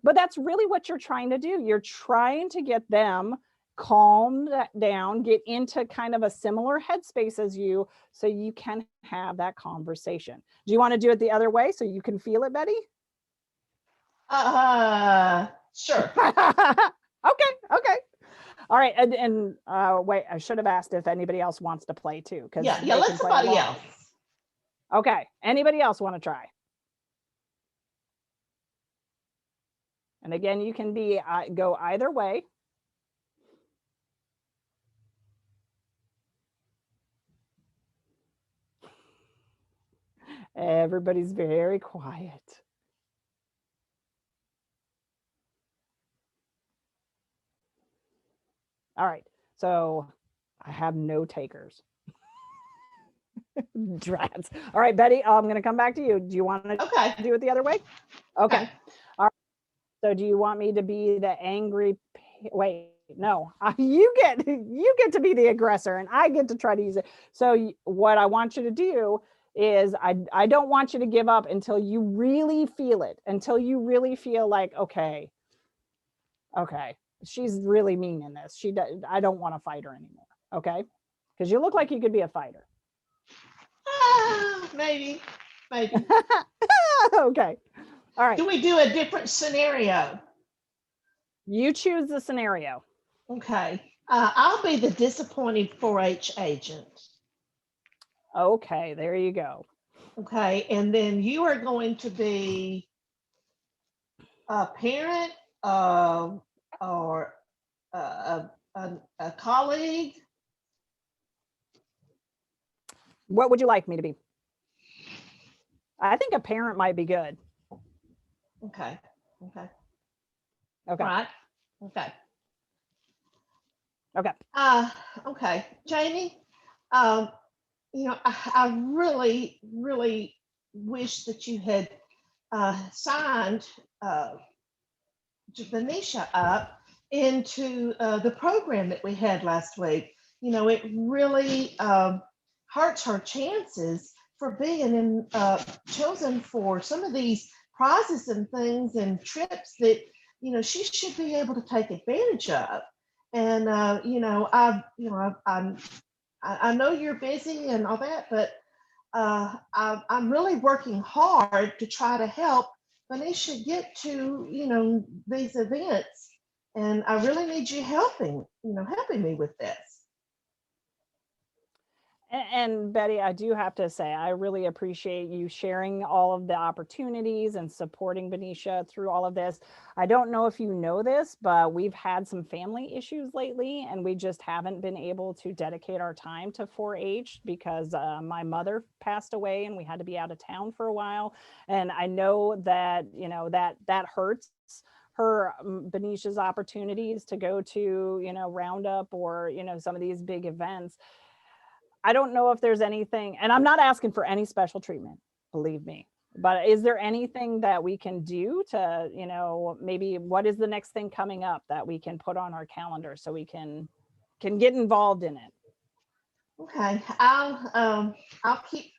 But that's really what you're trying to do. You're trying to get them calmed down, get into kind of a similar headspace as you, so you can have that conversation. Do you want to do it the other way so you can feel it, Betty? Sure. Okay. All right. And wait, I should have asked if anybody else wants to play too. Because Yeah, let somebody else. Okay. Anybody else want to try? And again, you can be go either way. Everybody's very quiet. All right. So I have no takers. Drats. All right, Betty, I'm going to come back to you. Do you want to do it the other way? Okay. All right. So do you want me to be the angry? Wait, no. You get to be the aggressor, and I get to try to use it. So what I want you to do is I don't want you to give up until you really feel it, until you really feel like, okay, she's really mean in this. I don't want to fight her anymore. Okay. Because you look like you could be a fighter. Maybe. Okay. All right. Do we do a different scenario? You choose the scenario. Okay. I'll be the disappointed 4-H agent. Okay, there you go. Okay. And then you are going to be a parent or a colleague. What would you like me to be? I think a parent might be good. Okay. Okay. Right. Okay. Okay. Okay. Jamie, I really, really wish that you had signed Venetia up into the program that we had last week. It really hurts her chances for being chosen for some of these prizes and things and trips that she should be able to take advantage of. And I know you're busy and all that, but I'm really working hard to try to help Venetia get to these events, and I really need you helping me with this. And Betty, I do have to say, I really appreciate you sharing all of the opportunities and supporting Venetia through all of this. I don't know if you know this, but we've had some family issues lately, and we just haven't been able to dedicate our time to 4-H because my mother passed away and we had to be out of town for a while. And I know that, that hurts her, Venetia's opportunities to go to, Roundup or, some of these big events. I don't know if there's anything, and I'm not asking for any special treatment, believe me, but is there anything that we can do to, maybe what is the next thing coming up that we can put on our calendar so we can get involved in it? Okay, I'll keep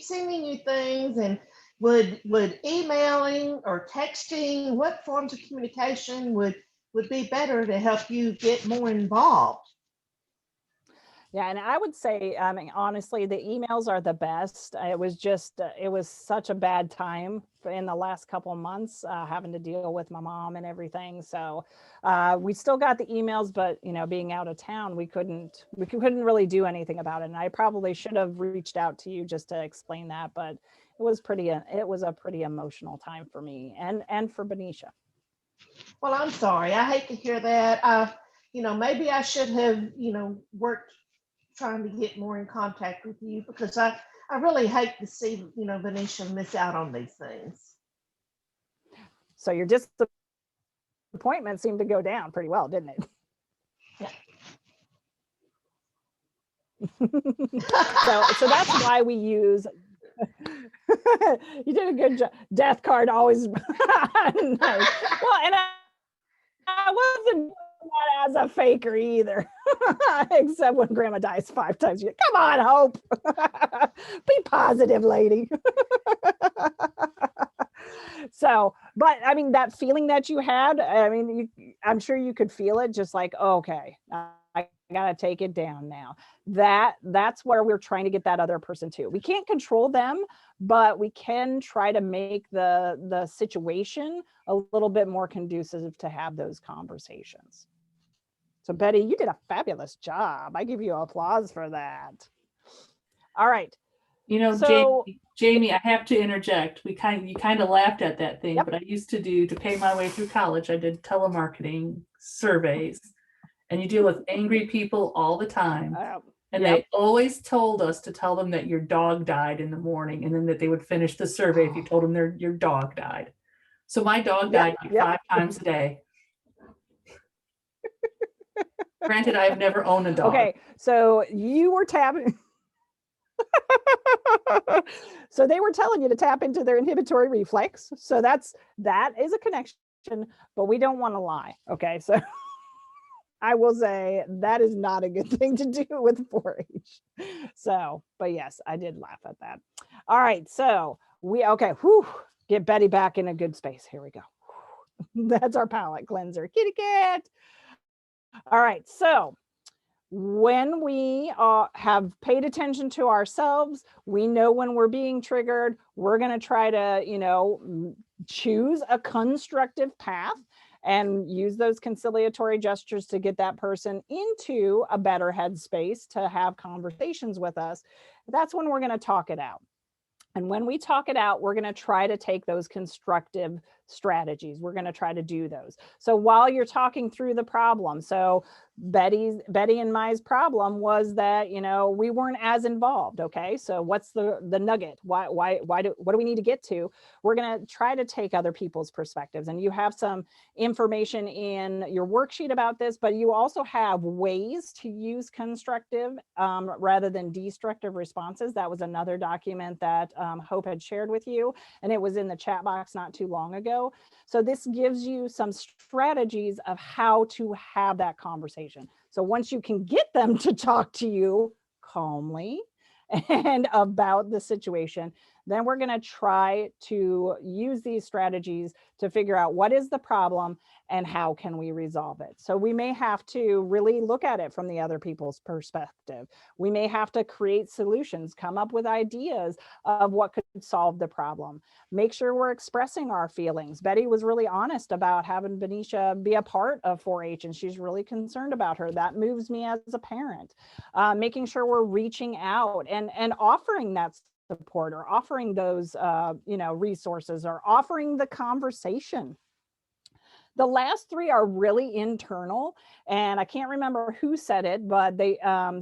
sending you things, and would emailing or texting, what forms of communication would be better to help you get more involved? Yeah, and I would say, I mean, honestly, the emails are the best. It was just, it was such a bad time in the last couple of months, having to deal with my mom and everything. So we still got the emails, but being out of town, we couldn't really do anything about it. And I probably should have reached out to you just to explain that, but it was a pretty emotional time for me and for Benicia. Well, I'm sorry. I hate to hear that. maybe I should have, worked trying to get more in contact with you because I really hate to see, Venetia miss out on these things. So your disappointment seemed to go down pretty well, didn't it? Yeah. So that's why we use you did a good job. Death card always nice. Well, and I wasn't as a faker either, except when grandma dies 5 times. Come on, Hope. Be positive, lady. So, but I mean, that feeling that you had, I mean, I'm sure you could feel it, just like, okay, I gotta take it down now. That's where we're trying to get that other person to. We can't control them, but we can try to make the situation a little bit more conducive to have those conversations. So Betty, you did a fabulous job. I give you applause for that. All right. So, Jamie, I have to interject. You kind of laughed at that thing, Yep. But I used to pay my way through college. I did telemarketing surveys, and you deal with angry people all the time. And Yep. They always told us to tell them that your dog died in the morning, and then that they would finish the survey if you told them your dog died. So my dog died 5 times a day. Granted, I've never owned a dog. Okay, so you were tapping. So they were telling you to tap into their inhibitory reflex. So that is a connection, but we don't want to lie. Okay, so I will say that is not a good thing to do with 4-H. So, but yes, I did laugh at that. All right, so get Betty back in a good space. Here we go. That's our palate cleanser. Kitty cat. All right, so when we have paid attention to ourselves, we know when we're being triggered, we're going to try to, choose a constructive path and use those conciliatory gestures to get that person into a better headspace to have conversations with us. That's when we're going to talk it out. And when we talk it out, we're going to try to take those constructive strategies. We're going to try to do those. So while you're talking through the problem, so Betty and Mai's problem was that, we weren't as involved. Okay. So what's the nugget? What do we need to get to? We're going to try to take other people's perspectives, and you have some information in your worksheet about this, but you also have ways to use constructive rather than destructive responses. That was another document that Hope had shared with you, and it was in the chat box not too long ago. So this gives you some strategies of how to have that conversation. So once you can get them to talk to you calmly and about the situation, then we're going to try to use these strategies to figure out what is the problem and how can we resolve it. So we may have to really look at it from the other people's perspective. We may have to create solutions, come up with ideas of what could solve the problem. Make sure we're expressing our feelings. Betty was really honest about having Venetia be a part of 4-H, and she's really concerned about her. That moves me as a parent. Making sure we're reaching out and offering that support, or offering those resources, or offering the conversation. The last 3 are really internal, and I can't remember who said it, but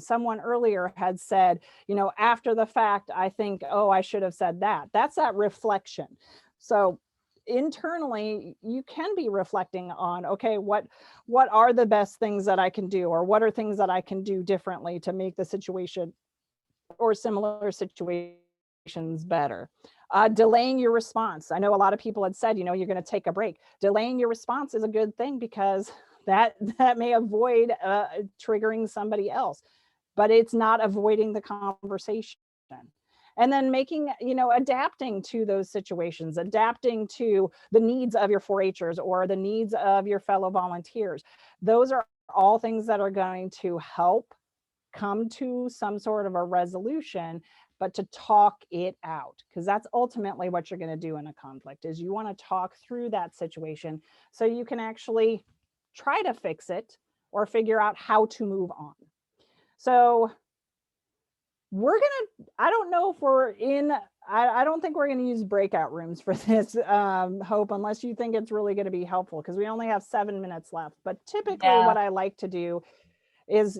someone earlier had said, after the fact, I think, oh, I should have said that. That's that reflection. So internally, you can be reflecting on, okay, what are the best things that I can do, or what are things that I can do differently to make the situation or similar situations better. Delaying your response. I know a lot of people had said, you're going to take a break. Delaying your response is a good thing, because that may avoid triggering somebody else, but it's not avoiding the conversation. And then adapting to those situations, adapting to the needs of your 4-Hers or the needs of your fellow volunteers. Those are all things that are going to help come to some sort of a resolution, but to talk it out, because that's ultimately what you're going to do in a conflict, is you want to talk through that situation so you can actually try to fix it or figure out how to move on. So I don't know if we're in I don't think we're going to use breakout rooms for this, Hope, unless you think it's really going to be helpful, because we only have 7 minutes left. But typically Yeah. what I like to do is,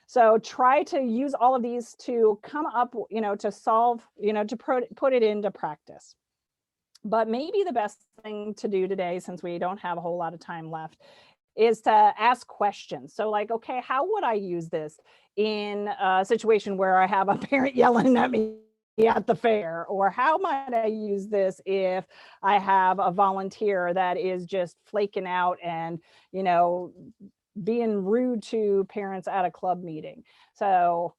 so try to use all of these to come up, to solve, to put it into practice. But maybe the best thing to do today, since we don't have a whole lot of time left, is to ask questions. So like, okay, how would I use this in a situation where I have a parent yelling at me at the fair? Or how might I use this if I have a volunteer that is just flaking out and, being rude to parents at a club meeting? So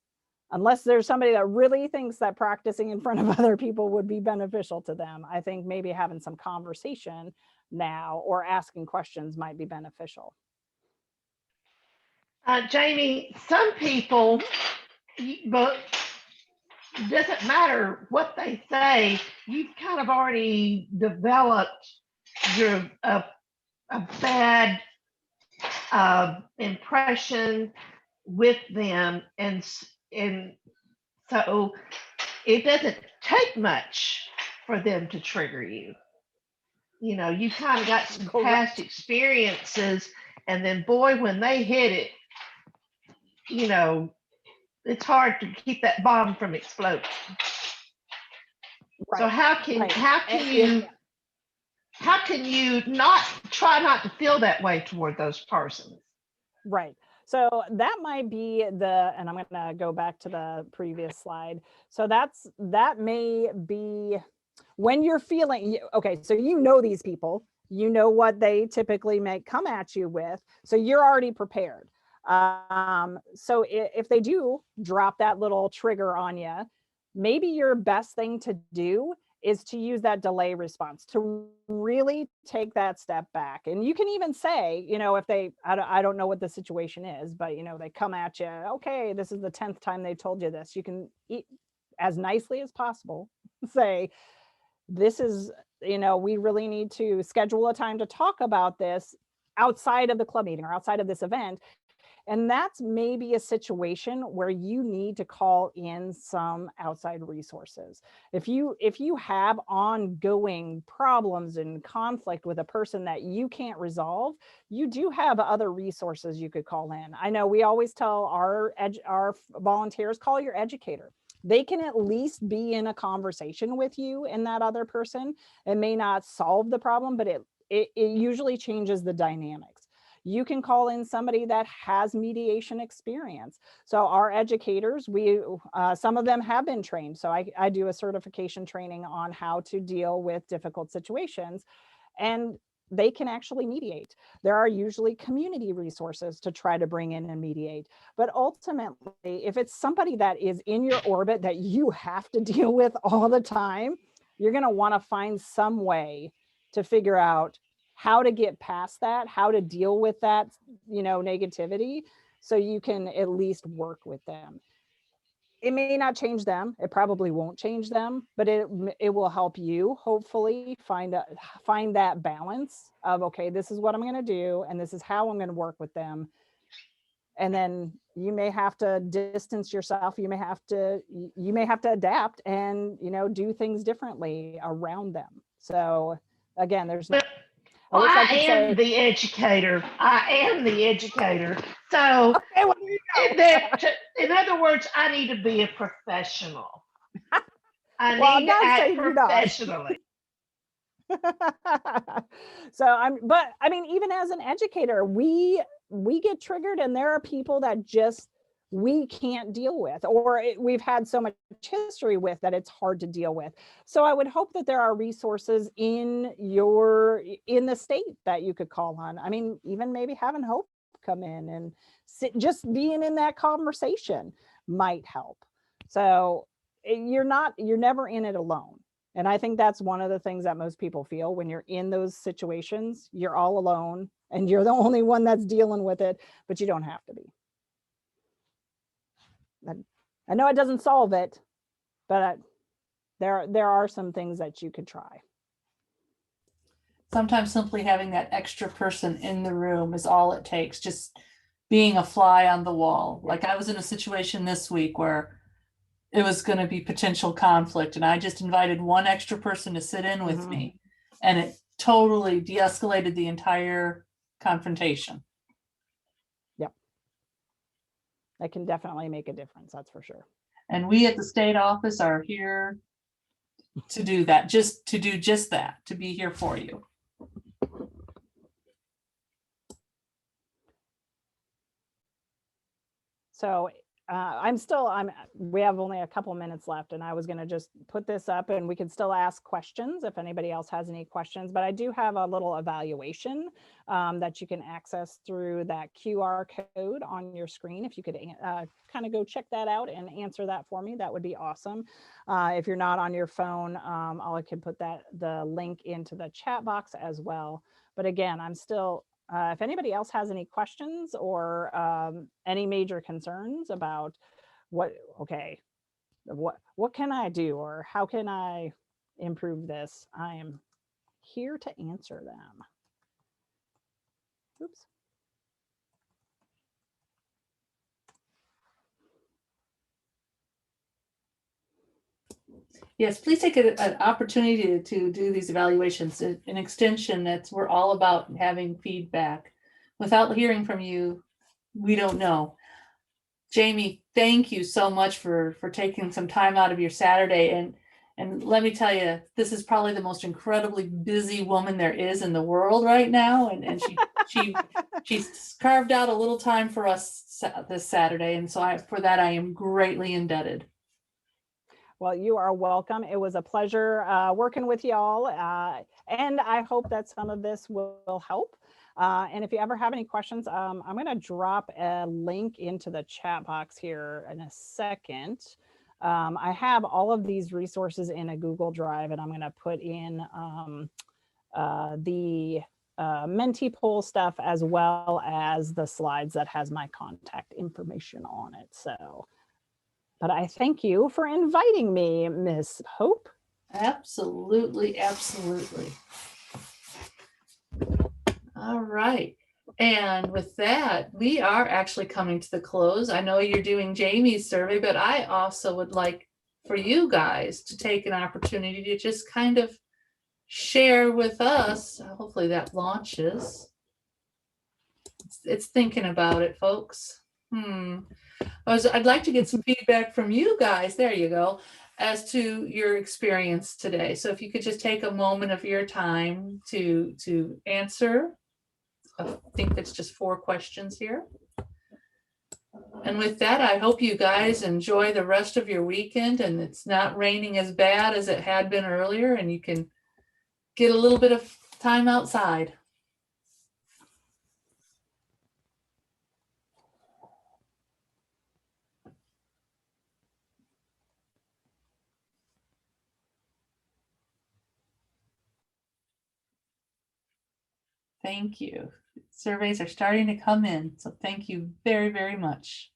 unless there's somebody that really thinks that practicing in front of other people would be beneficial to them, I think maybe having some conversation now or asking questions might be beneficial. Jamie, some people, but it doesn't matter what they say, you've kind of already developed a bad impression with them, and so it doesn't take much for them to trigger you. You kind of got some past experiences, and then boy, when they hit it, it's hard to keep that bomb from exploding. Right. So how can you not to feel that way toward those persons? Right. So that might be and I'm going to go back to the previous slide. So that may be when you're feeling, okay, so these people, what they typically may come at you with, so you're already prepared. So if they do drop that little trigger on you, maybe your best thing to do is to use that delay response, to really take that step back. And you can even say, if they, I don't know what the situation is, but they come at you, okay, this is the 10th time they told you this. You can, as nicely as possible, say, this is, we really need to schedule a time to talk about this outside of the club meeting or outside of this event. And that's maybe a situation where you need to call in some outside resources. If you have ongoing problems and conflict with a person that you can't resolve, you do have other resources you could call in. I know we always tell our volunteers, call your educator. They can at least be in a conversation with you and that other person. It may not solve the problem, but it usually changes the dynamics. You can call in somebody that has mediation experience. So our educators, some of them have been trained. So I do a certification training on how to deal with difficult situations, and they can actually mediate. There are usually community resources to try to bring in and mediate. But ultimately, if it's somebody that is in your orbit that you have to deal with all the time, you're going to want to find some way to figure out how to get past that, how to deal with that, negativity, so you can at least work with them. It may not change them. It probably won't change them, but it will help you hopefully find that balance of, okay, this is what I'm going to do, and this is how I'm going to work with them. And then you may have to distance yourself. You may have to adapt and, do things differently around them. So again, there's well, I am the educator. So, okay, well, in other words, I need to be a professional. I need to act professionally. So but I mean, even as an educator, we get triggered, and there are people that just we can't deal with, or we've had so much history with that it's hard to deal with. So I would hope that there are resources in the state that you could call on. I mean, even maybe having Hope come in and just being in that conversation might help. So you're never in it alone. And I think that's one of the things that most people feel when you're in those situations. You're all alone and you're the only one that's dealing with it, but you don't have to be. I know it doesn't solve it, but there are some things that you could try. Sometimes simply having that extra person in the room is all it takes, just being a fly on the wall. Like I was in a situation this week where it was going to be potential conflict. And I just invited one extra person to sit in with me. And it totally de-escalated the entire confrontation. Yep. That can definitely make a difference, that's for sure. And we at the state office are here to do that, to do just that, to be here for you. So we have only a couple minutes left, and I was going to just put this up, and we can still ask questions if anybody else has any questions, but I do have a little evaluation that you can access through that QR code on your screen. If you could kind of go check that out and answer that for me, that would be awesome. If you're not on your phone, I can put the link into the chat box as well. But again, I'm still if anybody else has any questions or any major concerns about what can I do or how can I improve this, I am here to answer them. Oops. Yes, please take an opportunity to do these evaluations. An extension we're all about having feedback. Without hearing from you, we don't know. Jamie, thank you so much for taking some time out of your Saturday. And let me tell you, this is probably the most incredibly busy woman there is in the world right now. And she's carved out a little time for us this Saturday. And so for that, I am greatly indebted. Well, you are welcome. It was a pleasure working with y'all. And I hope that some of this will help. And if you ever have any questions, I'm going to drop a link into the chat box here in a second. I have all of these resources in a Google Drive, and I'm going to put in the Mentee Poll stuff as well as the slides that has my contact information on it. So. But I thank you for inviting me, Miss Hope. Absolutely, absolutely. All right. And with that, we are actually coming to the close. I know you're doing Jamie's survey, but I also would like for you guys to take an opportunity to just kind of share with us. Hopefully that launches. It's thinking about it, folks. I'd like to get some feedback from you guys. There you go. As to your experience today. So if you could just take a moment of your time to answer. I think that's just 4 questions here. And with that, I hope you guys enjoy the rest of your weekend and it's not raining as bad as it had been earlier and you can get a little bit of time outside. Thank you. Surveys are starting to come in, so thank you very, very much.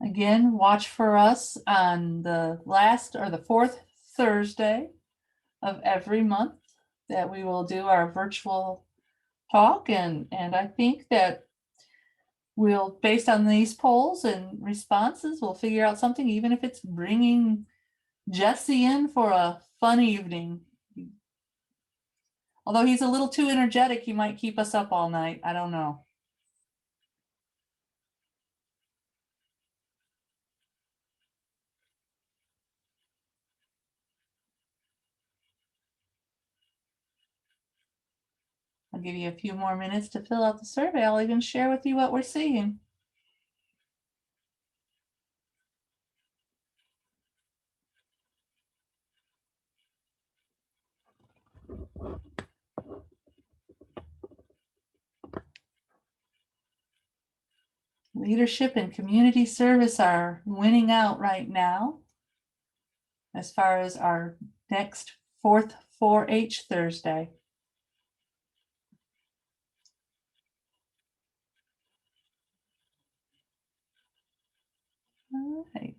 Again, watch for us on the last or the 4th Thursday of every month that we will do our virtual talk. And I think that we'll, based on these polls and responses, we'll figure out something, even if it's bringing Jesse in for a fun evening. Although he's a little too energetic, he might keep us up all night. I don't know. I'll give you a few more minutes to fill out the survey. I'll even share with you what we're seeing. Leadership and community service are winning out right now as far as our next 4th 4-H Thursday. All right.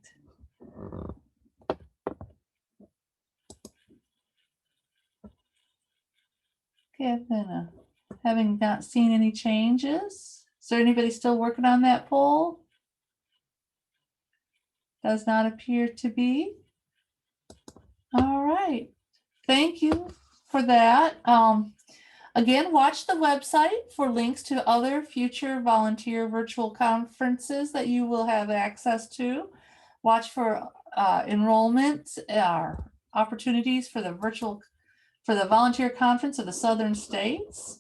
Okay, I'm gonna, having not seen any changes. Is there anybody still working on that poll? Does not appear to be. All right. Thank you for that. Again, watch the website for links to other future volunteer virtual conferences that you will have access to. Watch for enrollment opportunities for the volunteer conference of the Southern States.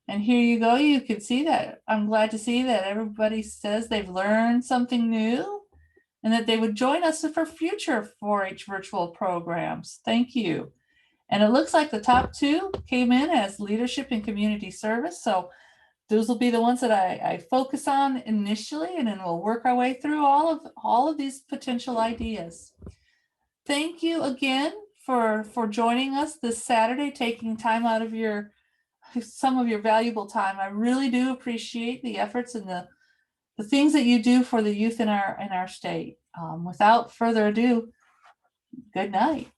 And here you go. You can see that. I'm glad to see that everybody says they've learned something new and that they would join us for future 4-H virtual programs. Thank you. And it looks like the top 2 came in as leadership and community service. So those will be the ones that I focus on initially, and then we'll work our way through all of these potential ideas. Thank you again for joining us this Saturday, taking time out of some of your valuable time. I really do appreciate the efforts and the things that you do for the youth in our state. Without further ado, good night.